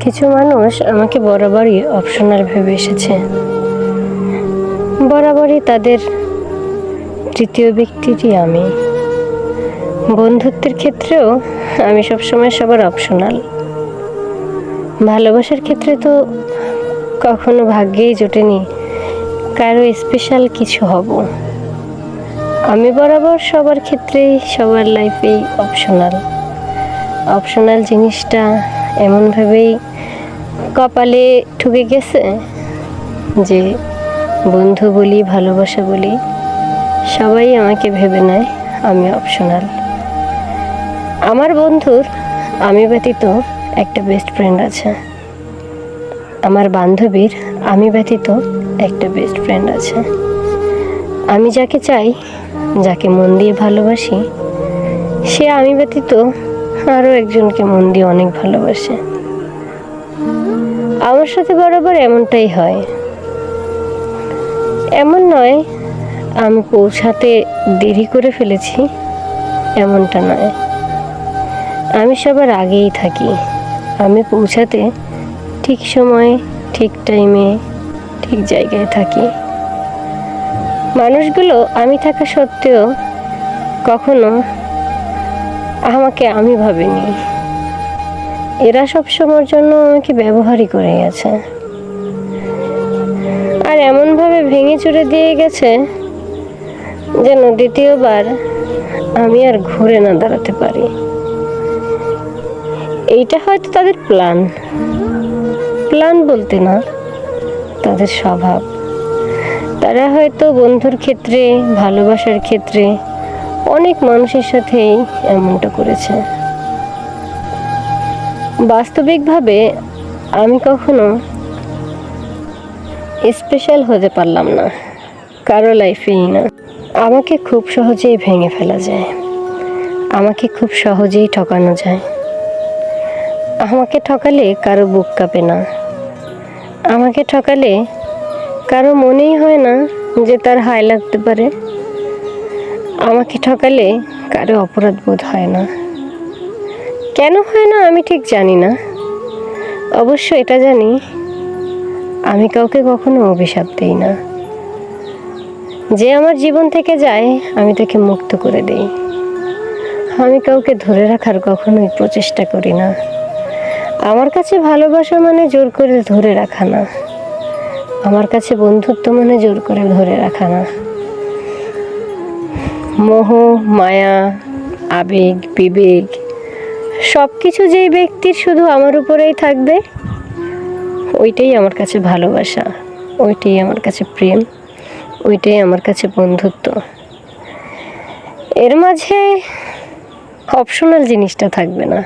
কিছু মানুষ আমাকে বরাবরই অপশনাল ভেবে এসেছে, বরাবরই তাদের তৃতীয় ব্যক্তিটি আমি। বন্ধুত্বের ক্ষেত্রেও আমি সবসময় সবার অপশনাল। ভালোবাসার ক্ষেত্রে তো কখনো ভাগ্যেই জোটেনি কারো স্পেশাল কিছু হব। আমি বরাবর সবার ক্ষেত্রেই সবার লাইফেই অপশনাল। অপশনাল জিনিসটা এমনভাবেই কপালে ঠুকে গেছে যে বন্ধু বলি, ভালোবাসা বলি, সবাই আমাকে ভেবে নেয় আমি অপশনাল। আমার বন্ধুর আমি ব্যতীত একটা বেস্ট ফ্রেন্ড আছে, আমার বান্ধবীর আমি ব্যতীত একটা বেস্ট ফ্রেন্ড আছে। আমি যাকে চাই, যাকে মন দিয়ে ভালোবাসি, সে আমি ব্যতীত আরও একজনকে মন দিয়ে অনেক ভালোবাসে। আমার সাথে বরাবর এমনটাই হয়। এমন নয় আমি পৌঁছাতে দেরি করে ফেলেছি, এমনটা নয়। আমি সবার আগেই থাকি। আমি পৌঁছাতে ঠিক সময়ে, ঠিক টাইমে, ঠিক জায়গায় থাকি। মানুষগুলো আমি থাকা সত্ত্বেও কখনো আমাকে আমি ভাবেনি। এরা সব সময়ের জন্য আমাকে ব্যবহারই করে গেছে, আর এমনভাবে ভেঙে চুরে দিয়ে গেছে যেন দ্বিতীয়বার আমি আর ঘুরে না দাঁড়াতে পারি। এইটা হয়তো তাদের প্ল্যান বলতে না, তাদের স্বভাব। তারা হয়তো বন্ধুর ক্ষেত্রে, ভালোবাসার ক্ষেত্রে অনেক মানুষের সাথেই এমনটা করেছে। বাস্তবিকভাবে আমি কখনো স্পেশাল হতে পারলাম না কারো লাইফেই না। আমাকে খুব সহজেই ভেঙে ফেলা যায়, আমাকে খুব সহজেই ঠকানো যায়। আমাকে ঠকালে কারো বুক কাঁপে না, আমাকে ঠকালে কারো মনেই হয় না যে তার হায় লাগতে পারে। আমাকে ঠকালে কারো অপরাধ বোধ হয় না। কেন হয় না আমি ঠিক জানি না। অবশ্য এটা জানি, আমি কাউকে কখনো অভিশাপ দিই না। যে আমার জীবন থেকে যায় আমি তাকে মুক্ত করে দেই। আমি কাউকে ধরে রাখার কখনোই প্রচেষ্টা করি না। আমার কাছে ভালোবাসা মানে জোর করে ধরে রাখা না। আমার কাছে বন্ধুত্ব মানে জোর করে ধরে রাখা না। মোহ, মায়া, আবেগ, বিবেক সব কিছু যেই ব্যক্তির শুধু আমার উপরেই থাকবে, ওইটাই আমার কাছে ভালোবাসা, ওইটাই আমার কাছে প্রেম, ওইটাই আমার কাছে বন্ধুত্ব। এর মাঝে অপশনাল জিনিসটা থাকবে না।